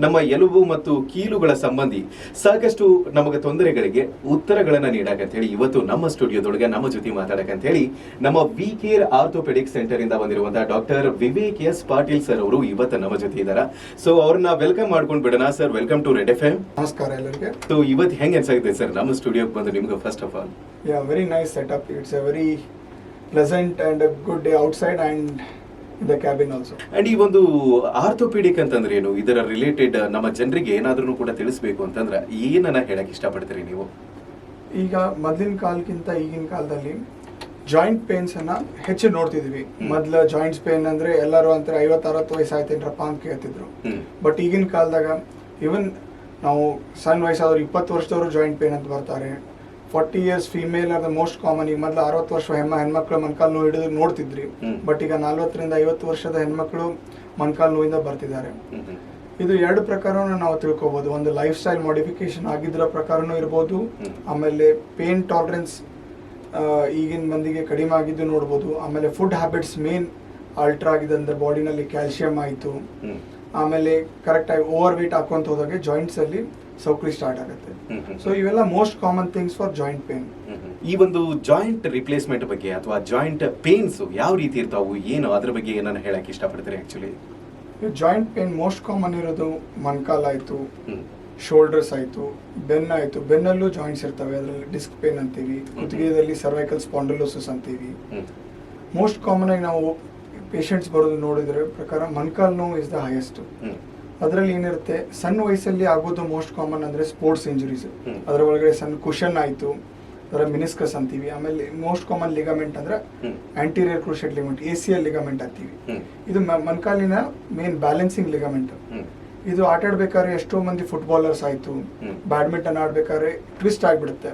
ನಮ್ಮ ಎಲುಬು ಮತ್ತು ಕೀಲುಗಳ ಸಂಬಂಧಿ ಸಾಕಷ್ಟು ನಮಗೆ ತೊಂದರೆಗಳಿಗೆ ಉತ್ತರಗಳನ್ನ ನೀಡಕಂತ ಹೇಳಿ ಇವತ್ತು ನಮ್ಮ ಸ್ಟುಡಿಯೋದೊಳಗೆ ನಮ್ಮ ಜೊತೆ ಮಾತಾಡಕಂತ ಹೇಳಿ ನಮ್ಮ ವಿ ಕೇರ್ ಆರ್ಥೋಪೆಡಿಕ್ ಸೆಂಟರ್ ಇಂದ ಬಂದಿರುವಂತಹ doctor Vivek S Patil sir ಅವರು ಇವತ್ತು ನಮ್ಮ ಜೊತೆ ಇದ್ದಾರೆ. ಸೊ ಅವ್ರನ್ನ ವೆಲ್ಕಮ್ ಮಾಡ್ಕೊಂಡು ಬಿಡೋಣ. Sir, welcome to red FM. ನಮಸ್ಕಾರ ಎಲ್ಲರಿಗೆ. ಸೊ ಇವತ್ತು ಹೆಂಗ್ ಅನ್ಸಾಗಿದೆ ಸರ್ ನಮ್ಮ ಸ್ಟುಡಿಯೋಗೆ ಬಂದು ನಿಮ್ಗೆ? First of all, very nice setup. It's A very pleasant and good day outside and in the cabin also. And ಈ ಒಂದು ಆರ್ಥೋಪೆಡಿಕ್ ಅಂತಂದ್ರೆ ಏನು, ಇದರ ರಿಲೇಟೆಡ್ ನಮ್ಮ ಜನರಿಗೆ ಏನಾದ್ರೂ ಕೂಡ ತಿಳಿಸ್ಬೇಕು ಅಂತಂದ್ರೆ ಏನನ್ನ ಹೇಳಕ್ ಇಷ್ಟಪಡ್ತೀರಿ ನೀವು? ಈಗ ಮೊದಲಿನ ಕಾಲಕ್ಕಿಂತ ಈಗಿನ ಕಾಲದಲ್ಲಿ ಜಾಯಿಂಟ್ ಪೇನ್ಸ್ ಅನ್ನ ಹೆಚ್ಚು ನೋಡ್ತಿದ್ವಿ. ಮೊದ್ಲ ಜಾಯಿಂಟ್ಸ್ ಪೇನ್ ಅಂದ್ರೆ ಎಲ್ಲರೂ ಅಂತಾರೆ 50-60 ವಯಸ್ಸು ಆಯ್ತೇನ್ರಪ್ಪ ಅಂತ ಕೇಳ್ತಿದ್ರು. ಬಟ್ ಈಗಿನ ಕಾಲದಾಗ ಇವನ್ ನಾವು ಸಣ್ಣ ವಯಸ್ಸಾದ್ರು 20 ವರ್ಷದವರು ಜಾಯಿಂಟ್ ಪೇನ್ ಅಂತ ಬರ್ತಾರೆ. 40 years female are the most common. ಈಗ ಮೊದಲು 60 ವರ್ಷ ಹೆಣ್ಮಕ್ಳು ಮೊಣಕಾಲು ನೋವು ಹಿಡಿದು ನೋಡ್ತಿದ್ರಿ. ಬಟ್ ಈಗ 40-50 ವರ್ಷದ ಹೆಣ್ಮಕ್ಳು ಮೊಣಕಾಲು ನೋವಿಂದ ಬರ್ತಿದ್ದಾರೆ. ಇದು ಎರಡು ಪ್ರಕಾರನ ನಾವು ತಿಳ್ಕೊಬಹುದು. ಒಂದು ಲೈಫ್ ಸ್ಟೈಲ್ ಮಾಡಿಫಿಕೇಶನ್ ಆಗಿದ್ರ ಪ್ರಕಾರನೂ ಇರ್ಬೋದು, ಆಮೇಲೆ ಪೇನ್ ಟಾಲರೆನ್ಸ್ ಈಗಿನ ಮಂದಿಗೆ ಕಡಿಮೆ ಆಗಿದ್ದು ನೋಡ್ಬೋದು. ಆಮೇಲೆ ಫುಡ್ ಹ್ಯಾಬಿಟ್ಸ್ ಮೇನ್ ಆಲ್ಟರ್ ಆಗಿದೆ ಅಂದ್ರೆ ಬಾಡಿನಲ್ಲಿ ಕ್ಯಾಲ್ಸಿಯಂ ಆಯಿತು. ಆಮೇಲೆ ಕರೆಕ್ಟಾಗಿ ಓವರ್ ವೇಟ್ ಹಾಕೊಂತ ಹೋದಾಗೆ ಜಾಯಿಂಟ್ಸ್ ಅಲ್ಲಿ ಸೌಕಳಿ ಸ್ಟಾರ್ಟ್ ಆಗುತ್ತೆ. ಸೊ ಇವೆಲ್ಲ most common things for joint pain. ಈ ಒಂದು ಜಾಯಿಂಟ್ ರಿಪ್ಲೇಸ್ಮೆಂಟ್ ಬಗ್ಗೆ ಅಥವಾ ಜಾಯಿಂಟ್ ಪೇನ್ಸ್ ಯಾವ ರೀತಿ ಇರ್ತಾವು, ಏನು ಅದ್ರ ಬಗ್ಗೆ ಏನನ್ನ ಹೇಳಕ್ ಇಷ್ಟಪಡ್ತಾರೆ? Actually joint pain most common ಇರೋದು ಮೊಣಕಾಲ್ ಆಯ್ತು, ಶೋಲ್ಡರ್ಸ್ ಆಯ್ತು, ಬೆನ್ನಾಯ್ತು. ಬೆನ್ನಲ್ಲೂ ಜಾಯಿಂಟ್ಸ್ ಇರ್ತವೆ, ಅದರಲ್ಲಿ ಡಿಸ್ಕ್ ಪೇನ್ ಅಂತೀವಿ. ಕುತ್ತಿಗೆಯಲ್ಲಿ ಸರ್ವೈಕಲ್ ಸ್ಪಾಂಡಲೋಸಿಸ್ ಅಂತೀವಿ. ಮೋಸ್ಟ್ ಕಾಮನ್ ಆಗಿ ನಾವು ಪೇಷಂಟ್ಸ್ ಬರೋದು ನೋಡಿದ್ರೆ ಪ್ರಕಾರ ಮೊಣಕಾಲ್ ನೋವು ಇಸ್ ದ ಹೈಯೆಸ್ಟ್. ಅದರಲ್ಲಿ ಏನಿರುತ್ತೆ, ಸಣ್ಣ ವಯಸ್ಸಲ್ಲಿ ಆಗೋದು ಮೋಸ್ಟ್ ಕಾಮನ್ ಅಂದ್ರೆ ಸ್ಪೋರ್ಟ್ಸ್ ಇಂಜುರೀಸ್. ಅದರ ಒಳಗಡೆ ಸಣ್ಣ ಕುಷನ್ ಆಯ್ತು, ಅದರ ಮಿನಿಸ್ಕಸ್ ಅಂತೀವಿ. ಆಮೇಲೆ ಮೋಸ್ಟ್ ಕಾಮನ್ ಲಿಗಮೆಂಟ್ ಅಂದ್ರೆ anterior cruciate ligament, ACL ligament ಅಂತೀವಿ. ಇದು ಮೊಣಕಾಲಿನ ಮೇನ್ ಬ್ಯಾಲೆನ್ಸಿಂಗ್ ಲಿಗಮೆಂಟ್. ಇದು ಆಟ ಆಡ್ಬೇಕಾದ್ರೆ ಎಷ್ಟೋ ಮಂದಿ ಫುಟ್ಬಾಲರ್ಸ್ ಆಯ್ತು, ಬ್ಯಾಡ್ಮಿಂಟನ್ ಆಡ್ಬೇಕಾದ್ರೆ ಟ್ವಿಸ್ಟ್ ಆಗ್ಬಿಡುತ್ತೆ.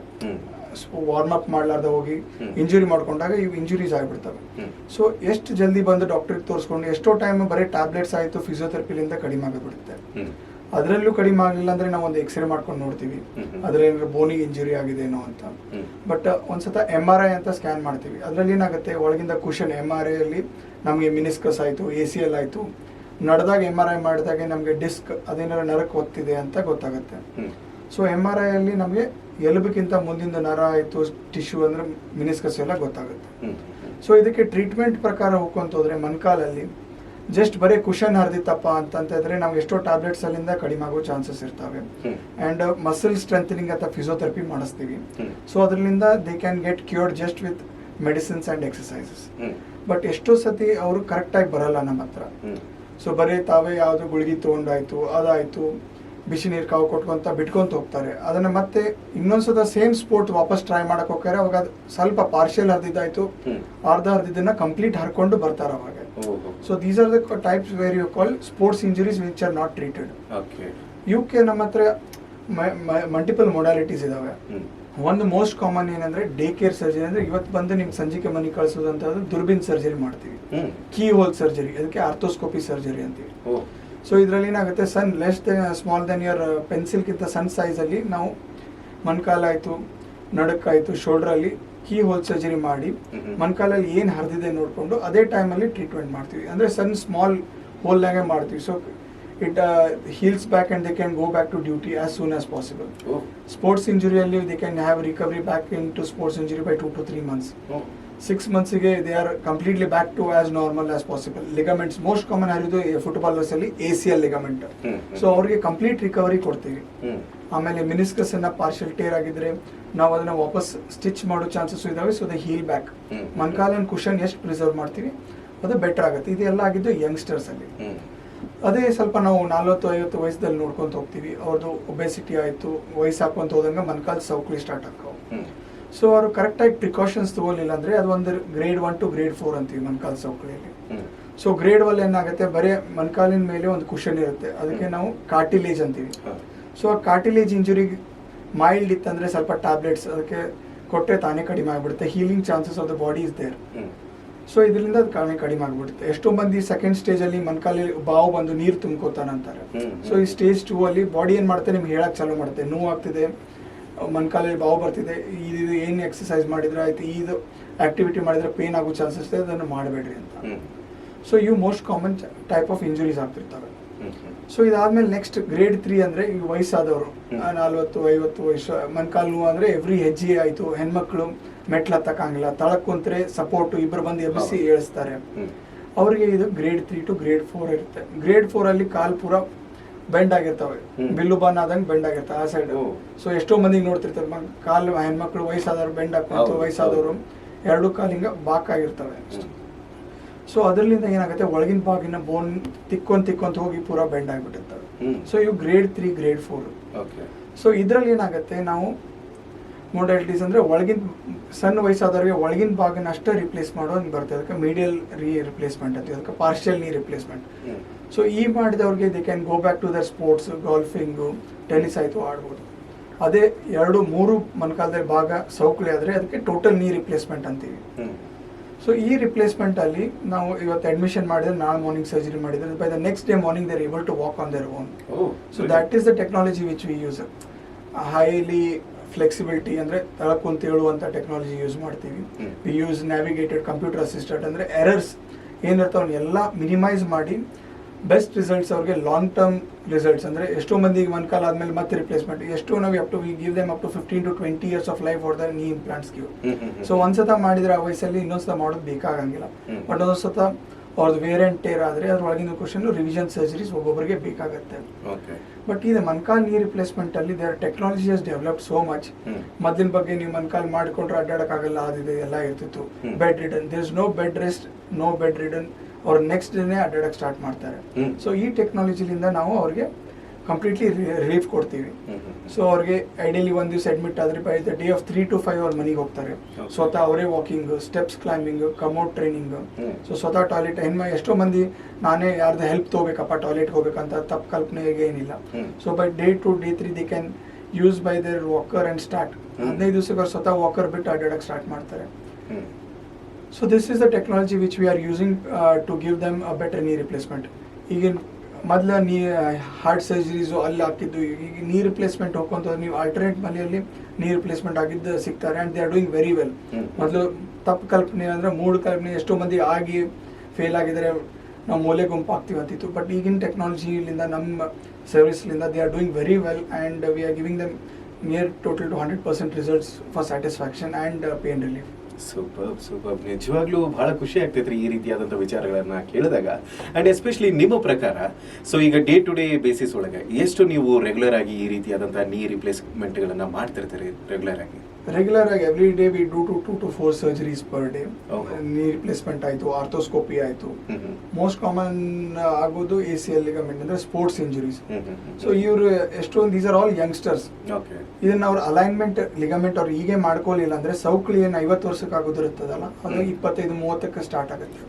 ವಾರ್ಮ್ ಅಪ್ ಮಾಡ್ಲಾರ್ದ ಹೋಗಿ ಇಂಜುರಿ ಮಾಡ್ಕೊಂಡಾಗ ಇವು ಇಂಜುರೀಸ್ ಆಗ್ಬಿಡ್ತವೆ. ಸೊ ಎಷ್ಟು ಜಲ್ದಿ ಬಂದು ಡಾಕ್ಟರ್ಗೆ ತೋರಿಸ್ಕೊಂಡು ಎಷ್ಟೋ ಟೈಮ್ ಬರೀ ಟ್ಯಾಬ್ಲೆಟ್ಸ್ ಆಯ್ತು ಫಿಸಿಯೋಥೆರಪಿಲಿಂದ ಕಡಿಮೆ ಆಗಿಬಿಡುತ್ತೆ. ಅದರಲ್ಲೂ ಕಡಿಮೆ ಆಗಲಿಲ್ಲ ಅಂದ್ರೆ ನಾವು ಒಂದು ಎಕ್ಸ್ರೇ ಮಾಡ್ಕೊಂಡು ನೋಡ್ತೀವಿ ಅದ್ರಲ್ಲಿ ಏನಾದ್ರು ಬೋನಿಗೆ ಇಂಜುರಿ ಆಗಿದೆನೋ ಅಂತ. ಬಟ್ ಒಂದ್ಸತ MRI ಅಂತ ಸ್ಕ್ಯಾನ್ ಮಾಡ್ತೀವಿ. ಅದ್ರಲ್ಲಿ ಏನಾಗುತ್ತೆ, ಒಳಗಿಂದ ಕುಷನ್ MRI ಅಲ್ಲಿ ನಮಗೆ ಮಿನಿಸ್ಕಸ್ ಆಯ್ತು, ACL ಆಯ್ತು. ನಡೆದಾಗ MRI ಮಾಡಿದಾಗ ನಮಗೆ ಡಿಸ್ಕ್ ಅದೇನಾದ್ರು ನರಕ್ಕೆ ಒತ್ತಿದೆ ಅಂತ ಗೊತ್ತಾಗುತ್ತೆ. ಸೊ MRI ಅಲ್ಲಿ ನಮಗೆ ಎಲುಬಿಗಿಂತ ಮುಂದಿನ ನರ ಆಯ್ತು, ಟಿಶ್ಯೂ ಅಂದ್ರೆ ಮಿನಿಸ್ಕಸ್ ಎಲ್ಲ ಗೊತ್ತಾಗುತ್ತೆ. ಸೊ ಇದಕ್ಕೆ ಟ್ರೀಟ್ಮೆಂಟ್ ಪ್ರಕಾರ ಹೋಗ್ಕೊಂತ ಹೋದ್ರೆ ಮೊಣಕಾಲಲ್ಲಿ ಜಸ್ಟ್ ಬರೀ ಕುಷನ್ ಹರಿದಿತ್ತಪ್ಪ ಅಂತಂದ್ರೆ ನಾವು ಎಷ್ಟೋ ಟ್ಯಾಬ್ಲೆಟ್ಸ್ ಅಲ್ಲಿಂದ ಕಡಿಮೆ ಆಗೋ ಚಾನ್ಸಸ್ ಇರ್ತವೆ. ಅಂಡ್ ಮಸಲ್ ಸ್ಟ್ರೆಂಥನಿಂಗ್ ಅಂತ ಫಿಸಿಯೋಥೆರಪಿ ಮಾಡಿಸ್ತೀವಿ. ಸೊ ಅದರಿಂದ they can get cured just with medicines and exercises. But ಎಷ್ಟೋ ಸತಿ ಅವರು ಕರೆಕ್ಟಾಗಿ ಬರಲ್ಲ ನಮ್ಮ ಹತ್ರ. ಸೊ ಬರೀ ತಾವೇ ಯಾವುದು ಗುಳಿಗೆ ತೊಗೊಂಡಾಯ್ತು, ಅದಾಯ್ತು, ಬಿಸಿ ನೀರು ಕಾವು ಕೊಟ್ಕೊಂತ ಬಿಟ್ಕೊಂತ ಹೋಗ್ತಾರೆ. ಅದನ್ನ ಮತ್ತೆ ಇನ್ನೊಂದ್ಸತ ಸೇಮ್ ಸ್ಪೋರ್ಟ್ ವಾಪಸ್ ಟ್ರೈ ಮಾಡಕ್ ಹೋಗ್ತಾರೆ. ಅವಾಗ ಸ್ವಲ್ಪ ಪಾರ್ಷಿಯಲ್ ಹರಿದಿದ್ದಾಯ್ತು, ಅರ್ಧ ಹರಿದಿದ್ದನ್ನ ಕಂಪ್ಲೀಟ್ ಹರ್ಕೊಂಡು ಬರ್ತಾರೆ ಅವಾಗ. So these are the types where you call sports injuries which are not treated. UK ನಮ್ಮ ಹತ್ರ ಮಲ್ಟಿಪಲ್ ಮೊಡಾಲಿಟೀಸ್ ಇದಾವೆ. ಒಂದು ಮೋಸ್ಟ್ ಕಾಮನ್ ಏನಂದ್ರೆ ಡೇ ಕೇರ್ ಸರ್ಜರಿ. ಅಂದ್ರೆ ಇವತ್ತು ಬಂದು ನಿಮ್ಗೆ ಸಂಜೆಗೆ ಮನೆ ಕಳಿಸೋದಂತಂದ್ರೆ ದುರ್ಬಿನ್ ಸರ್ಜರಿ ಮಾಡ್ತೀವಿ, ಕೀ ಹೋಲ್ ಸರ್ಜರಿ, ಅದಕ್ಕೆ ಆರ್ಥೋಸ್ಕೋಪಿ ಸರ್ಜರಿ ಅಂತೀವಿ. ಸೊ ಇದರಲ್ಲಿ ಏನಾಗುತ್ತೆ, ಸ್ಮಾಲ್ ದೆನ್ ಯುವರ್ ಪೆನ್ಸಿಲ್ಗಿಂತ ಸಣ್ಣ ಸೈಜಲ್ಲಿ ನಾವು ಮೊಣಕಾಲಾಯ್ತು, ನಡಕ್ಕಾಯ್ತು, ಶೋಲ್ಡರ್ ಅಲ್ಲಿ ಕೀ ಹೋಲ್ ಸರ್ಜರಿ ಮಾಡಿ ಮೊಣಕಾಲಲ್ಲಿ ಏನು ಹರಿದಿದೆ ನೋಡಿಕೊಂಡು ಅದೇ ಟೈಮಲ್ಲಿ ಟ್ರೀಟ್ಮೆಂಟ್ ಮಾಡ್ತೀವಿ. ಅಂದರೆ ಸಣ್ಣ ಸ್ಮಾಲ್ ಹೋಲ್ನಾಗೆ ಮಾಡ್ತೀವಿ. So it heals back and they can go back to duty as soon as possible. Sports ಇಂಜುರಿಯಲ್ಲಿ they can have recovery back in to sports injury by 2 to 3 months. 6 monthsಗೆ they are completely back to as normal as possible. Ligaments most common ಆಗಿರೋದು ಫುಟ್ಬಾಲರ್ಸ್ ಅಲ್ಲಿ ACL ಲಿಗಮೆಂಟ್. So ಅವ್ರಿಗೆ complete recovery ಕೊಡ್ತೀವಿ. ಆಮೇಲೆ ಮಿನಿಸ್ಕಸ್ ಅನ್ನ ಪಾರ್ಷಿಯಲ್ ಟೇರ್ ಆಗಿದ್ರೆ ನಾವು ಅದನ್ನ ವಾಪಸ್ ಸ್ಟಿಚ್ ಮಾಡೋ ಚಾನ್ಸಸ್ ಇದಾವೆ. So the heal back. ಮೊಣಕಾಲಿನ ಕುಷನ್ ಎಷ್ಟು ಪ್ರಿಸರ್ವ್ ಮಾಡ್ತೀವಿ ಅದು ಬೆಟರ್ ಆಗುತ್ತೆ. ಇದೆಲ್ಲ ಆಗಿದ್ದು ಯಂಗ್ಸ್ಟರ್ಸ್ ಅಲ್ಲಿ. ಅದೇ ಸ್ವಲ್ಪ ನಾವು 40-50 ವಯಸ್ಸಲ್ಲಿ ನೋಡ್ಕೊಂತ ಹೋಗ್ತೀವಿ. ಅವ್ರದ್ದು ಒಬೆಸಿಟಿ ಆಯ್ತು, ವಯಸ್ಸು ಹಾಕೊಂತ ಹೋದಂಗೆ ಮೊಣಕಾಲು ಸೌಕಳಿ ಸ್ಟಾರ್ಟ್ ಆಗ್ತಾವೆ. ಸೊ ಅವರು ಕರೆಕ್ಟಾಗಿ ಪ್ರಿಕಾಷನ್ಸ್ ತಗೊಳ್ಳಿಲ್ಲ ಅಂದ್ರೆ ಅದು ಒಂದು grade 1 to grade 4 ಅಂತೀವಿ ಮೊಣಕಾಲು ಸೌಕಳಿಯಲ್ಲಿ. ಸೊ grade 1 ಏನಾಗುತ್ತೆ, ಬರೀ ಮೊಣಕಾಲಿನ ಮೇಲೆ ಒಂದು ಕುಷನ್ ಇರುತ್ತೆ, ಅದಕ್ಕೆ ನಾವು ಕಾರ್ಟಿಲೇಜ್ ಅಂತೀವಿ. ಸೊ ಆ ಕಾರ್ಟಿಲೇಜ್ ಇಂಜುರಿ ಮೈಲ್ಡ್ ಇತ್ತಂದ್ರೆ ಸ್ವಲ್ಪ ಟ್ಯಾಬ್ಲೆಟ್ಸ್ ಅದಕ್ಕೆ ಕೊಟ್ಟರೆ ತಾನೇ ಕಡಿಮೆ ಆಗಿಬಿಡುತ್ತೆ. Healing chances of the body is there. So ಇದರಿಂದ ಅದು ಕಡಿಮೆ ಆಗಿಬಿಡುತ್ತೆ. ಎಷ್ಟೋ ಮಂದಿ ಸೆಕೆಂಡ್ ಸ್ಟೇಜ್ ಅಲ್ಲಿ ಮೊಣಕಾಲಲ್ಲಿ ಬಾವು ಬಂದು ನೀರು ತುಂಬ್ಕೋತಾನಂತಾರೆ. ಸೊ ಈ ಸ್ಟೇಜ್ 2 ಅಲ್ಲಿ ಬಾಡಿ ಏನ್ ಮಾಡುತ್ತೆ, ನಿಮ್ಗೆ ಹೇಳಕ್ ಚಾಲೂ ಮಾಡುತ್ತೆ, ನೋವು ಆಗ್ತಿದೆ, ಮೊಣಕಾಲಲ್ಲಿ ಬಾವು ಬರ್ತಿದೆ, ಇದು ಏನು ಎಕ್ಸಸೈಸ್ ಮಾಡಿದ್ರೆ ಆಯ್ತು, ಇದು ಆಕ್ಟಿವಿಟಿ ಮಾಡಿದ್ರೆ ಪೇನ್ ಆಗೋ ಚಾನ್ಸಸ್ ಇದೆ, ಅದನ್ನು ಮಾಡಬೇಡ್ರಿ ಅಂತ. ಸೊ ಇವು most common type of injuries ಆಗ್ತಿರ್ತವೆ. ಸೊ ಇದಾದ್ಮೇಲೆ ನೆಕ್ಸ್ಟ್ ಗ್ರೇಡ್ 3 ಅಂದ್ರೆ ಈ ವಯಸ್ಸಾದವರು 40-50 ವಯಸ್ಸು ಮೊಣಕಾಲು ನೋವು ಅಂದ್ರೆ ಎವ್ರಿ ಹೆಜ್ಜೆ ಆಯ್ತು, ಹೆಣ್ಮಕ್ಳು ಮೆಟ್ಲು ಹತ್ತಕ್ಕಾಗಿಲ್ಲ, ತಳಕ್ ಕುಂತ್ರೆ ಸಪೋರ್ಟ್ ಇಬ್ರು ಬಂದು ಎಬ್ಬಿಸಿ ಏಳಿಸ್ತಾರೆ, ಅವರಿಗೆ ಇದು ಗ್ರೇಡ್ 3 to ಗ್ರೇಡ್ 4 ಇರುತ್ತೆ. ಗ್ರೇಡ್ 4 ಅಲ್ಲಿ ಕಾಲ್ ಪೂರ ಬೆಂಡ್ ಆಗಿರ್ತವೆ, ಬಿಲ್ಲು ಬನ್ ಆದಂಗೆ ಬೆಂಡ್ ಆಗಿರ್ತವೆ ಆ ಸೈಡ್. ಸೊ ಎಷ್ಟೋ ಮಂದಿಗೆ ನೋಡ್ತಿರ್ತಾರೆ ಕಾಲು ಹೆಣ್ಮಕ್ಳು ವಯಸ್ಸಾದವ್ರು ಬೆಂಡ್ ಹಾಕೊಂಡು, ವಯಸ್ಸಾದವರು ಎರಡು ಕಾಲಿಂಗ ಬಾಕ್ ಆಗಿರ್ತವೆ. ಸೊ ಅದರಿಂದ ಏನಾಗುತ್ತೆ, ಒಳಗಿನ ಭಾಗಿನ ಬೋನ್ ತಿಕ್ಕೊಂತ ಹೋಗಿ ಪೂರಾ ಬೆಂಡ್ ಆಗಿಬಿಟ್ಟಿರ್ತವೆ. ಸೊ ಇವು ಗ್ರೇಡ್ 3 ಗ್ರೇಡ್ 4. ಸೊ ಇದ್ರಲ್ಲಿ ಏನಾಗುತ್ತೆ, ನಾವು ಮೊಡಾಲಿಟೀಸ್ ಅಂದ್ರೆ ಒಳಗಿನ ಸಣ್ಣ ವಯಸ್ಸಾದವರಿಗೆ ಒಳಗಿನ ಭಾಗನ ಅಷ್ಟೇ ರಿಪ್ಲೇಸ್ ಮಾಡೋದು ಬರ್ತದೆ, ಅದಕ್ಕೆ ಮೀಡಿಯಲ್ ರಿಪ್ಲೇಸ್ಮೆಂಟ್ ಅಂತ, ಅದಕ್ಕೆ ಪಾರ್ಷಿಯಲ್ ನೀ ರಿಪ್ಲೇಸ್ಮೆಂಟ್. ಸೊ ಈ ಮಾಡಿದವ್ರಿಗೆ they can go back to their sports, golfing, tennis ಆಯಿತು ಆಡ್ಬೋದು. ಅದೇ 2-3 ಮೊಣಕಾಲದ ಭಾಗ ಸೌಕಳಿ ಆದರೆ ಅದಕ್ಕೆ ಟೋಟಲ್ ನೀ ರಿಪ್ಲೇಸ್ಮೆಂಟ್ ಅಂತೀವಿ. ಸೊ ಈ ರಿಪ್ಲೇಸ್ಮೆಂಟ್ ಅಲ್ಲಿ ನಾವು ಇವತ್ತು ಅಡ್ಮಿಷನ್ ಮಾಡಿದ್ರೆ ನಾಳೆ ಮಾರ್ನಿಂಗ್ ಸರ್ಜರಿ ಮಾಡಿದ್ರೆ by the next day morning they're able to walk on their own. So that is the technology which we use. Highly flexibility ಅಂದ್ರೆ ತಳಕ್ ಕುಂತ ಹೇಳುವಂತ ಟೆಕ್ನಾಲಜಿ ಯೂಸ್ ಮಾಡ್ತೀವಿ. We use navigated computer assistant, ಅಂದ್ರೆ errors ಏನಿರ್ತಾವ ಎಲ್ಲ minimise ಮಾಡಿ best results ಅವ್ರಿಗೆ ಲಾಂಗ್ ಟರ್ಮ್ ರಿಸಲ್ಟ್ಸ್. ಅಂದ್ರೆ ಎಷ್ಟೋ ಮಂದಿಗೆ ಮೊಣಕಾಲ ಆದ್ಮೇಲೆ ಮತ್ತೆ ರಿಪ್ಲೇಸ್ಮೆಂಟ್, ಎಷ್ಟೋ ನಾವು up to we give them up to 15 to 20 years of life for the knee implants give. So ಒಂದ್ಸತ ಮಾಡಿದ್ರೆ ಆ ವಯಸ್ಸಲ್ಲಿ ಇನ್ನೊಂದ್ಸತ ಮಾಡೋದು ಬೇಕಾಗಂಗಿಲ್ಲ. ಬಟ್ ಒಂದ್ಸತ ಅವ್ರದ್ದು ವೇರ್ ಅಂಡ್ ಟೇರ್ ಆದ್ರೆ ಅದ್ರೊಳಗಿನ ಕ್ವಶನ್ ರಿವಿಷನ್ ಸರ್ಜರೀಸ್ ಒಬ್ಬೊಬ್ಬರಿಗೆ ಬೇಕಾಗತ್ತೆ. ಬಟ್ ಇದು ಮೊಣಕಾಲ್ ನೀ ರಿಪ್ಲೇಸ್ಮೆಂಟ್ ಅಲ್ಲಿ there technology has developed so much. ಮೊದಲಿನ ಬಗ್ಗೆ ನೀವು ಮೊಣಕಾಲ್ ಮಾಡಿಕೊಂಡ್ರೆ ಅಡ್ಡಾಡಕ್ಕಾಗಲ್ಲ, ಅದಿದೆ ಎಲ್ಲ ಇರ್ತಿತ್ತು. Bedridden, there is no bed rest, no bedridden. ಅವ್ರು ನೆಕ್ಸ್ಟ್ ಡೇನೆ ಅಡ್ಡಾಡಕ್ ಸ್ಟಾರ್ಟ್ ಮಾಡ್ತಾರೆ. ಸೊ ಈ ಟೆಕ್ನಾಲಜಿಲಿಂದ ನಾವು ಅವ್ರಿಗೆ ಕಂಪ್ಲೀಟ್ಲಿ ರಿಲೀಫ್ ಕೊಡ್ತೀವಿ. ಸೊ ಅವ್ರಿಗೆ ಐಡಿಯಲಿ ಒಂದ್ ದಿವಸ ಅಡ್ಮಿಟ್ ಆದ್ರೆ by the day of 3 to 5 ಅವ್ರ ಮನೆಗೆ ಹೋಗ್ತಾರೆ. ಸ್ವತಃ ಅವರೇ walking, steps climbing, commode training. So ಸ್ವತಃ ಟಾಯ್ಲೆಟ್ ಎಷ್ಟೋ ಮಂದಿ ನಾನೇ ಯಾರ್ದು ಹೆಲ್ಪ್ ತಗೋಬೇಕಪ್ಪ ಟಾಯ್ಲೆಟ್ ಹೋಗ್ಬೇಕಂತ ತಪ್ಪು ಕಲ್ಪನೆಗೆ ಏನಿಲ್ಲ. So by day 2 day 3 they can use by there walker and start. 15 ದಿವಸಕ್ಕೆ ಅವ್ರು ಸ್ವತಃ ವಾಕರ್ ಬಿಟ್ಟು ಅಡ್ಡಾಡಕ್ ಸ್ಟಾರ್ಟ್ ಮಾಡ್ತಾರೆ. So this is the technology which we are using to give them a better knee replacement. ಈಗಿನ ಮೊದಲ ಹಾರ್ಟ್ ಸರ್ಜರೀಸು ಅಲ್ಲಿ ಆಗ್ತಿದ್ದು, ಈಗ ನೀ ರಿಪ್ಲೇಸ್ಮೆಂಟ್ ಹೋಗ್ಕೊಂತ ನೀವು ಆಲ್ಟರ್ನೇಟ್ ಮನೆಯಲ್ಲಿ ನೀ ರಿಪ್ಲೇಸ್ಮೆಂಟ್ ಆಗಿದ್ದು ಸಿಗ್ತಾರೆ and they are doing very well. ಮೊದಲು ತಪ್ಪು ಕಲ್ಪನೆ ಅಂದರೆ ಮೂಢ ಕಲ್ಪನೆ, ಎಷ್ಟೋ ಮಂದಿ ಆಗಿ ಫೇಲ್ ಆಗಿದ್ದಾರೆ, ನಾವು ಮೂಲೆ ಗುಂಪು ಆಗ್ತೀವಿ ಅಂತಿತ್ತು. ಬಟ್ ಈಗಿನ ಟೆಕ್ನಾಲಜಿಲಿಂದ ನಮ್ಮ ಸರ್ವಿಸ್ಲಿಂದ they are doing very well and we are giving them near total to 100% results for satisfaction and pain relief. Super. ನಿಜವಾಗ್ಲೂ ಬಹಳ ಖುಷಿ ಆಗ್ತೈತ್ರಿ ಈ ರೀತಿಯಾದಂಥ ವಿಚಾರಗಳನ್ನ ಕೇಳಿದಾಗ. ಅಂಡ್ ಎಸ್ಪೆಷಲಿ ನಿಮ್ಮ ಪ್ರಕಾರ, ಸೊ ಈಗ ಡೇ ಟು ಡೇ ಬೇಸಿಸ್ ಒಳಗೆ ಎಷ್ಟು ನೀವು ರೆಗ್ಯುಲರ್ ಆಗಿ ಈ ರೀತಿಯಾದಂಥ ನೀ ರಿಪ್ಲೇಸ್ಮೆಂಟ್ಗಳನ್ನ ಮಾಡ್ತಿರ್ತೀರಿ ರೆಗ್ಯುಲರ್ ಆಗಿ? Every day we do 2 to 4 surgeries per day. ನೀ ರಿಪ್ಲೇಸ್ಮೆಂಟ್ ಆಯ್ತು, ಆರ್ಥೋಸ್ಕೋಪಿ ಆಯ್ತು. ಮೋಸ್ಟ್ ಕಾಮನ್ ಆಗೋದು ACL ಲಿಗಮೆಂಟ್ ಅಂದ್ರೆ ಸ್ಪೋರ್ಟ್ಸ್ ಇಂಜುರೀಸ್. ಸೊ ಇವರು ಎಷ್ಟೊಂದು ದೀಸ್ ಆರ್ ಆಲ್ ಯಂಗ್ಸ್ಟರ್ಸ್. ಇದನ್ನ ಅವ್ರ ಅಲೈನ್ಮೆಂಟ್ ಲಿಗಮೆಂಟ್ ಅವ್ರು ಹೀಗೆ ಮಾಡ್ಕೊಳ್ಳಿಲ್ಲ ಅಂದ್ರೆ ಸೌಕಳಿ ಏನು 50 ವರ್ಷಕ್ಕೆ ಆಗೋದಿರುತ್ತದಲ್ಲ, ಅದು 25-30ಕ್ಕೆ ಸ್ಟಾರ್ಟ್ ಆಗುತ್ತೆ.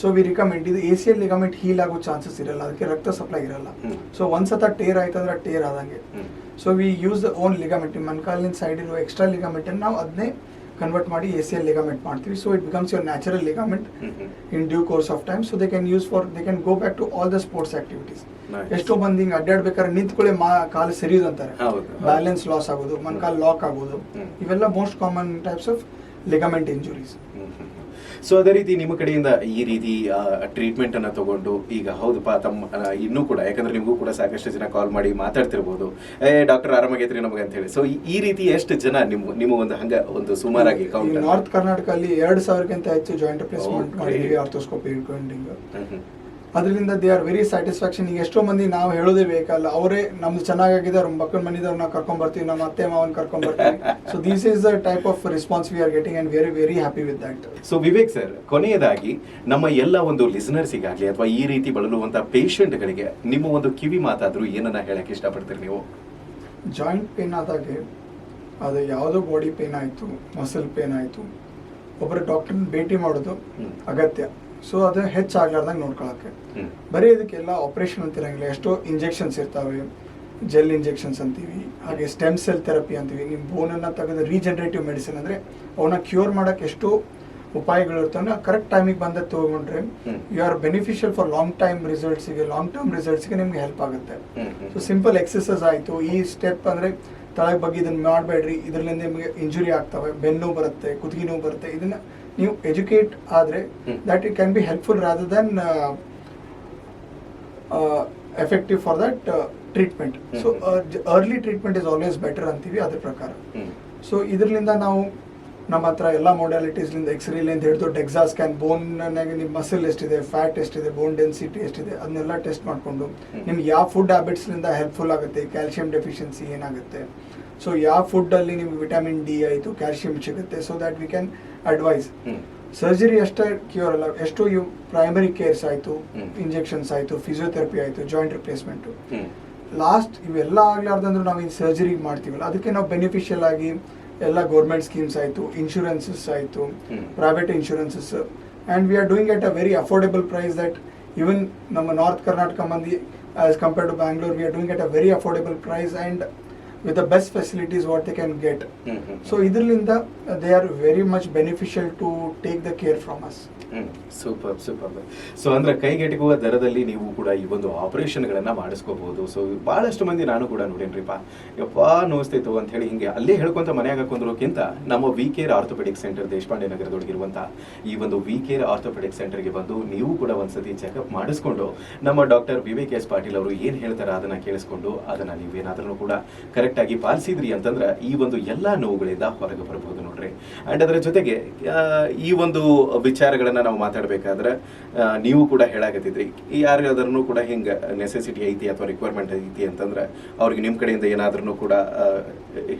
ಸೊ ವಿ ರಿಕಮೆಂಡ್ ಇದು ACL ಲಿಗಮೆಂಟ್ ಹೀಲ್ ಆಗೋ ಚಾನ್ಸಸ್ ಇರಲ್ಲ, ಅದಕ್ಕೆ ರಕ್ತ ಸಪ್ಲೈ ಇರಲ್ಲ. ಸೊ ಒಂದ್ಸತ ಟೇರ್ ಆಯ್ತಂದ್ರೆ ಟೇರ್ ಆದಂಗೆ. So we use the own ligament, ಮೊಣಕಾಲಿನ ಸೈಡ್ ಇರುವ ಎಕ್ಸ್ಟ್ರಾ ಲಿಗಮೆಂಟ್ ಅನ್ನು ನಾವು ಅದನ್ನೇ ಕನ್ವರ್ಟ್ ಮಾಡಿ ACL ಲಿಗಮೆಂಟ್ ಮಾಡ್ತೀವಿ. So it becomes your natural ligament in due course of time. So they can use for they can go back to all the sports activities. ಎಷ್ಟೋ ಮಂದಿ ಹಿಂಗೆ ಅಡ್ಡಾಡ್ಬೇಕಾದ್ರೆ ನಿಂತ್ಕೊಳ್ಳೆ ಕಾಲು ಸರಿಯೋದು ಅಂತಾರೆ, ಬ್ಯಾಲೆನ್ಸ್ ಲಾಸ್ ಆಗೋದು, ಮೊಣಕಾಲು ಲಾಕ್ ಆಗೋದು, ಇವೆಲ್ಲ most common types of ligament injuries. So ಅದೇ ರೀತಿ ನಿಮ್ಮ ಕಡೆಯಿಂದ ಈ ರೀತಿ ಟ್ರೀಟ್ಮೆಂಟ್ ಅನ್ನ ತಗೊಂಡು ಈಗ ಹೌದಪ್ಪ ತಮ್ಮ ಇನ್ನೂ ಕೂಡ, ಯಾಕಂದ್ರೆ ನಿಮಗೂ ಕೂಡ ಸಾಕಷ್ಟು ಜನ ಕಾಲ್ ಮಾಡಿ ಮಾತಾಡ್ತಿರ್ಬೋದು, ಡಾಕ್ಟರ್ ಆರಾಮಾಗೈತ್ರಿ ನಮಗೆ ಅಂತ ಹೇಳಿ. ಸೊ ಈ ರೀತಿ ಎಷ್ಟು ಜನ ನಿಮ್ಮ ಒಂದು ಹಂಗ ಒಂದು ಸುಮಾರಾಗಿ ನಾರ್ತ್ ಕರ್ನಾಟಕ ಅಲ್ಲಿ 2000ಕ್ಕಿಂತ ಹೆಚ್ಚು ಜಾಯಿಂಟ್ ರಿಪ್ಲೇಸ್ಮೆಂಟ್ ಮಾಡಿದ್ವಿ, ಆರ್ಥೋಸ್ಕೋಪಿ ಇಟ್ಕೊಂಡಿಂಗ್. ಅದರಿಂದ ದೇ ಆರ್ ವೆರಿ ಸ್ಯಾಟಿಸ್ಫ್ಯಾಕ್ಷನ್. ಈಗ ಎಷ್ಟೋ ಮಂದಿ ನಾವು ಹೇಳೋದೇ ಬೇಕಲ್ಲ, ಅವರೇ ನಮ್ದು ಚೆನ್ನಾಗಿದೆ, ಅವ್ರ ಮಕ್ಕಳ ಮನೆದವ್ರನ್ನ ಕರ್ಕೊಂಡ್ ಬರ್ತೀವಿ, ನಮ್ಮ ಅತ್ತೆ ಮಾವನ್ ಕರ್ಕೊಂಡ್ ಬರ್ತೀವಿ. So this is the type of response we are getting and very very happy with that. So Vivek sir, ಕೊನೆಯದಾಗಿ ನಮ್ಮ ಎಲ್ಲ ಒಂದು ಲಿಸನರ್ಸಿಗಾಗ್ಲಿ ಅಥವಾ ಈ ರೀತಿ ಬಳಲುವಂತ ಪೇಷಂಟ್ಗಳಿಗೆ ನಿಮ್ಮ ಒಂದು ಕಿವಿ ಮಾತಾದ್ರೂ ಏನನ್ನ ಹೇಳಕ್ ಇಷ್ಟಪಡ್ತೀರಿ ನೀವು? ಜಾಯಿಂಟ್ ಪೇನ್ ಆದಾಗೆ ಅದು ಯಾವುದೋ ಬಾಡಿ ಪೇನ್ ಆಯ್ತು, ಮಸಲ್ ಪೇನ್ ಆಯ್ತು, ಒಬ್ಬರು ಡಾಕ್ಟರ್ನ ಭೇಟಿ ಮಾಡೋದು ಅಗತ್ಯ. ಸೊ ಅದು ಹೆಚ್ಚಾಗ್ಲಾರ್ದಂಗೆ ನೋಡ್ಕೊಳಕ್ಕೆ. ಬರೀ ಇದಕ್ಕೆಲ್ಲ ಆಪರೇಷನ್ ಅಂತಿರಂಗಿಲ್ಲ, ಎಷ್ಟೋ ಇಂಜೆಕ್ಷನ್ಸ್ ಇರ್ತಾವೆ, ಜೆಲ್ ಇಂಜೆಕ್ಷನ್ಸ್ ಅಂತೀವಿ, ಹಾಗೆ ಸ್ಟೆಮ್ ಸೆಲ್ ಥೆರಪಿ ಅಂತೀವಿ. ನಿಮ್ಮ ಬೋನನ್ನು ತೆಗೆದು ರೀಜನರೇಟಿವ್ ಮೆಡಿಸಿನ್ ಅಂದರೆ ಅವನ್ನ ಕ್ಯೂರ್ ಮಾಡೋಕ್ಕೆ ಎಷ್ಟೋ ಉಪಾಯಗಳು ಇರ್ತವೆ. ಕರೆಕ್ಟ್ ಟೈಮಿಗೆ ಬಂದ ತೊಗೊಂಡ್ರೆ you are beneficial for long term ರಿಸಲ್ಟ್ಸ್ಗೆ ನಿಮ್ಗೆ ಹೆಲ್ಪ್ ಆಗುತ್ತೆ. ಸೊ ಸಿಂಪಲ್ ಎಕ್ಸಸೈಸ್ ಆಯಿತು, ಈ ಸ್ಟೆಪ್ ಅಂದರೆ ತಳಗೆ ಬಗ್ಗೆ ಇದನ್ನ ಮಾಡಬೇಡ್ರಿ, ಇದರಿಂದ ನಿಮಗೆ ಇಂಜುರಿ ಆಗ್ತವೆ, ಬೆನ್ನು ಬರುತ್ತೆ, ಕುತ್ತಿಗೆ ನೋವು ಬರುತ್ತೆ. ಇದನ್ನ ನೀವು ಎಜುಕೇಟ್ ಆದರೆ that it can be helpful rather then effective for that treatment. So early treatment is always better ಅಂತೀವಿ ಅದ್ರ ಪ್ರಕಾರ. ಸೊ ಇದರಿಂದ ನಾವು ನಮ್ಮ ಹತ್ರ ಎಲ್ಲ ಮೊಡ್ಯಾಲಿಟೀಸ್ಲಿಂದ ಎಕ್ಸ್ರೇಲಿಂದ ಹಿಡಿದು ಡೆಕ್ಸಾ ಸ್ಕ್ಯಾನ್, ಬೋನ್ನಾಗ ನಿಮ್ಮ ಮಸಲ್ ಎಷ್ಟಿದೆ, ಫ್ಯಾಟ್ ಎಷ್ಟಿದೆ, ಬೋನ್ ಡೆನ್ಸಿಟಿ ಎಷ್ಟಿದೆ ಅದನ್ನೆಲ್ಲ ಟೆಸ್ಟ್ ಮಾಡಿಕೊಂಡು ನಿಮ್ಗೆ ಯಾವ ಫುಡ್ ಹ್ಯಾಬಿಟ್ಸ್ಲಿಂದ ಹೆಲ್ಪ್ಫುಲ್ ಆಗುತ್ತೆ, ಕ್ಯಾಲ್ಸಿಯಂ ಡೆಫಿಷಿಯನ್ಸಿ ಏನಾಗುತ್ತೆ, ಸೊ ಯಾವ ಫುಡ್ಡಲ್ಲಿ ನಿಮ್ಗೆ ವಿಟಮಿನ್ ಡಿ ಆಯಿತು, ಕ್ಯಾಲ್ಸಿಯಂ ಸಿಗುತ್ತೆ, so that we can advise. Surgery ಅಷ್ಟೇ ಕ್ಯೂರ್ ಅಲ್ಲ, ಎಷ್ಟು ಇವು ಪ್ರೈಮರಿ ಕೇರ್ಸ್ ಆಯಿತು, ಇಂಜೆಕ್ಷನ್ಸ್ ಆಯಿತು, ಫಿಸಿಯೋಥೆರಪಿ ಆಯಿತು, ಜಾಯಿಂಟ್ ರಿಪ್ಲೇಸ್ಮೆಂಟು, ಲಾಸ್ಟ್ ಇವೆಲ್ಲ ಆಗ್ಲಾರ್ದಂದ್ರೂ ನಾವು ಈ ಸರ್ಜರಿ ಮಾಡ್ತೀವಲ್ಲ ಅದಕ್ಕೆ ನಾವು ಬೆನಿಫಿಷಿಯಲ್ ಆಗಿ ಎಲ್ಲ ಗೌರ್ಮೆಂಟ್ ಸ್ಕೀಮ್ಸ್ ಆಯಿತು, ಇನ್ಶೂರೆನ್ಸಸ್ ಆಯಿತು, private insurances, and we are doing at a very affordable price that even ನಮ್ಮ ನಾರ್ತ್ ಕರ್ನಾಟಕ ಮಂದಿ as compared to Bangalore we are doing at a very affordable price and with the best facilities what they can get. So ಇದರಿಂದ they are very much beneficial to take the care from us. Super. So ಅಂದ್ರೆ ಕೈಗೆಟುಕುವ ದರದಲ್ಲಿ ನೀವು ಕೂಡ ಈ ಒಂದು ಆಪರೇಷನ್ಗಳನ್ನ ಮಾಡಿಸ್ಕೋಬಹುದು. So ಬಹಳಷ್ಟು ಮಂದಿ ನಾನು ಕೂಡ ನೋಡೇನ್ರಿಪ್ಪ, ಯಪ್ಪಾ ನೋಸ್ತೈತು ಅಂತ ಹೇಳಿ ಹಿಂಗೆ ಅಲ್ಲೇ ಹೇಳ್ಕೊಂತ ಮನೆಯಾಗ ಕುಂದ್ರೋಕ್ಕಿಂತ ನಮ್ಮ V Care Orthopaedic Centre Deshpande ನಗರದೊಳಗಿರುವಂತ ಈ ಒಂದು ವಿ ಕೇರ್ ಆರ್ಥೋಪೆಡಿಕ್ ಸೆಂಟರ್ಗೆ ಬಂದು ನೀವು ಕೂಡ ಒಂದ್ಸತಿ ಚೆಕಪ್ ಮಾಡಿಸ್ಕೊಂಡು ನಮ್ಮ ಡಾಕ್ಟರ್ ವಿವೇಕ್ ಎಸ್ ಪಾಟೀಲ್ ಅವರು ಏನ್ ಹೇಳ್ತಾರೆ ಅದನ್ನ ಕೇಳಿಸ್ಕೊಂಡು ಅದನ್ನ ನೀವೇನಾದ್ರೂ ಕೂಡ ಕರೆಕ್ಟ್ ಆಗಿ ಪಾಲಿಸಿದ್ರಿ ಅಂತಂದ್ರೆ ಈ ಒಂದು ಎಲ್ಲಾ ನೋವುಗಳಿಂದ ಹೊರಗೆ ಬರಬಹುದು ನೋಡ್ರಿ. ಅಂಡ್ ಅದರ ಜೊತೆಗೆ ಈ ಒಂದು ವಿಚಾರಗಳನ್ನ ನಾವು ಮಾತಾಡ್ಬೇಕಾದ್ರೆ ನೀವು ಕೂಡ ಹೇಳಾಕತ್ತಿದ್ರಿ, ಯಾರಿಗಾದ್ರೂ ಕೂಡ ಹಿಂಗ ನೆಸೆಸಿಟಿ ಐತಿ ಅಥವಾ ರಿಕ್ವೈರ್ಮೆಂಟ್ ಐತಿ ಅಂತಂದ್ರೆ ಅವ್ರಿಗೆ ನಿಮ್ ಕಡೆಯಿಂದ ಏನಾದ್ರೂ ಕೂಡ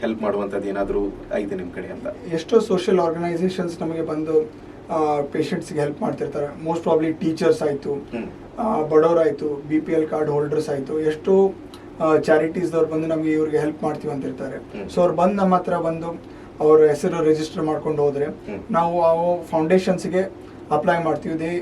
ಹೆಲ್ಪ್ ಮಾಡುವಂತದ್ದು ಏನಾದ್ರೂ ಐತಿ ನಿಮ್ ಕಡೆ ಅಂತ. ಎಷ್ಟೋ ಸೋಷಿಯಲ್ ಆರ್ಗನೈಸೇಷನ್ಸ್ ನಮಗೆ ಬಂದು ಪೇಷಂಟ್ಸ್ಗೆ ಹೆಲ್ಪ್ ಮಾಡ್ತಿರ್ತಾರೆ. ಮೋಸ್ಟ್ ಪ್ರಾಬ್ಲಿ ಟೀಚರ್ಸ್ ಆಯಿತು, ಬಡವರಾಯಿತು, BPL ಕಾರ್ಡ್ ಹೋಲ್ಡರ್ಸ್ ಆಯಿತು, ಎಷ್ಟೋ ಚಾರಿಟೀಸ್ದವ್ರು ಬಂದು ನಮಗೆ ಇವ್ರಿಗೆ ಹೆಲ್ಪ್ ಮಾಡ್ತೀವಿ ಅಂತ ಇರ್ತಾರೆ. ಸೊ ಅವ್ರು ಬಂದು ನಮ್ಮ ಹತ್ರ ಬಂದು ಅವ್ರ ಹೆಸರು ರಿಜಿಸ್ಟರ್ ಮಾಡ್ಕೊಂಡು ಹೋದ್ರೆ ನಾವು ಆ ಫೌಂಡೇಶನ್ಸ್ಗೆ ಅಪ್ಲೈ ಮಾಡ್ತೀವಿ.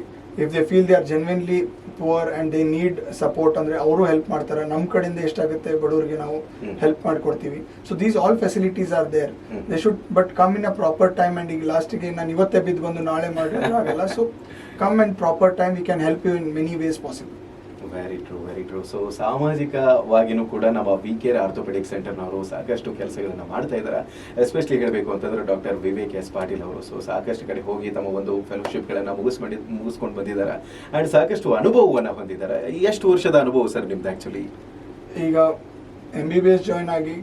If they feel they are genuinely poor and they need support ಅಂದರೆ ಅವರು ಹೆಲ್ಪ್ ಮಾಡ್ತಾರೆ. ನಮ್ಮ ಕಡೆಯಿಂದ ಎಷ್ಟಾಗುತ್ತೆ ಬಡವರಿಗೆ ನಾವು ಹೆಲ್ಪ್ ಮಾಡಿಕೊಡ್ತೀವಿ. So these all facilities are there. They should but come in a proper time. And ಈಗ ಲಾಸ್ಟಿಗೆ ನಾನು ಇವತ್ತೇ ಬಿದ್ದು ಬಂದು ನಾಳೆ ಮಾಡೋಕ್ಕಾಗಲ್ಲ. So come in proper time, we can help you in many ways possible. Very true. So ಸಾಮಾಜಿಕವಾಗಿನೂ ಕೂಡ ನಮ್ಮ ವಿ ಕೇರ್ ಆರ್ಥೋಪೆಡಿಕ್ ಸೆಂಟರ್ನವರು ಸಾಕಷ್ಟು ಕೆಲಸಗಳನ್ನ ಮಾಡ್ತಾ ಇದ್ದಾರೆ. ಎಸ್ಪೆಷಲಿ ಹೇಳಬೇಕು ಅಂತಂದ್ರೆ ಡಾಕ್ಟರ್ ವಿವೇಕ್ ಎಸ್ ಪಾಟೀಲ್ ಅವರು ಸೊ ಸಾಕಷ್ಟು ಕಡೆ ಹೋಗಿ ತಮ್ಮ ಒಂದು ಫೆಲೋಶಿಪ್ಗಳನ್ನ ಮುಗಿಸ್ಕೊಂಡು ಬಂದಿದ್ದಾರೆ ಅಂಡ್ ಸಾಕಷ್ಟು ಅನುಭವವನ್ನ ಹೊಂದಿದ್ದಾರೆ. ಎಷ್ಟು ವರ್ಷದ ಅನುಭವ ಸರ್ ನಿಮ್ದು ಆಕ್ಚುಲಿ? ಈಗ MBBS ಜಾಯ್ನ್ ಆಗಿ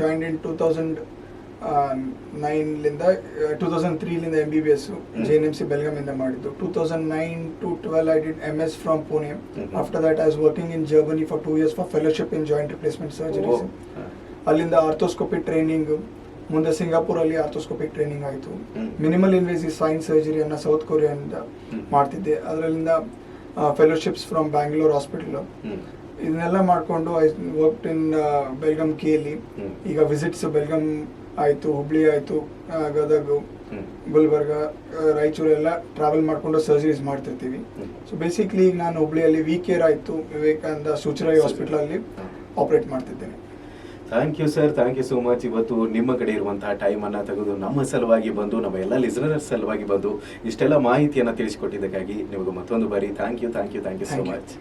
ಜಾಯ್ನ್ ಇನ್ 2003ಲಿಂದ MBBS JNMC ಬೆಳಗಾಮಿಂದ ಮಾಡಿದ್ದು. 2009 to 12 I did MS from Pune. After that I was working in Germany for 2 years for fellowship in joint replacement surgeries. ಅಲ್ಲಿಂದ ಆರ್ಥೋಸ್ಕೋಪಿಕ್ ಟ್ರೈನಿಂಗ್, ಮುಂದೆ ಸಿಂಗಾಪುರಲ್ಲಿ ಆರ್ಥೋಸ್ಕೋಪಿಕ್ ಟ್ರೈನಿಂಗ್ ಆಯಿತು. Minimal invasive Spain ಸರ್ಜರಿಯನ್ನು south ಕೊರಿಯಾದಿಂದ ಮಾಡ್ತಿದ್ದೆ. ಅದರಲ್ಲಿಂದ fellowships from Bangalore hospital ಇದನ್ನೆಲ್ಲ ಮಾಡಿಕೊಂಡು I worked in Belgaum KLE. ಈಗ visits Belgaum ಆಯಿತು, ಹುಬ್ಳಿ ಆಯಿತು, ಗದಗ, ಗುಲ್ಬರ್ಗ, ರಾಯಚೂರು ಎಲ್ಲ ಟ್ರಾವೆಲ್ ಮಾಡಿಕೊಂಡು ಸರ್ಜರೀಸ್ ಮಾಡ್ತಿರ್ತೀವಿ. ಸೊ ಬೇಸಿಕ್ಲಿ ಈಗ ನಾನು ಹುಬ್ಳಿಯಲ್ಲಿ ವಿ ಕೇರ್ ಆಯಿತು, ವಿವೇಕಾನಂದ ಸೂಚರಾಯಿ ಹಾಸ್ಪಿಟಲಲ್ಲಿ ಆಪರೇಟ್ ಮಾಡ್ತಿದ್ದೇನೆ. Thank you sir, thank you so much. ಇವತ್ತು ನಿಮ್ಮ ಕಡೆ ಇರುವಂತಹ ಟೈಮನ್ನು ತೆಗೆದು ನಮ್ಮ ಸಲುವಾಗಿ ಬಂದು, ನಮ್ಮ ಎಲ್ಲ ಲಿಸನರ್ಸ್ ಸಲುವಾಗಿ ಬಂದು ಇಷ್ಟೆಲ್ಲ ಮಾಹಿತಿಯನ್ನು ತಿಳಿಸಿಕೊಟ್ಟಿದ್ದಕ್ಕಾಗಿ ನಿಮಗೆ ಮತ್ತೊಂದು ಬಾರಿ ಥ್ಯಾಂಕ್ ಯು ಸೋ ಮಚ್.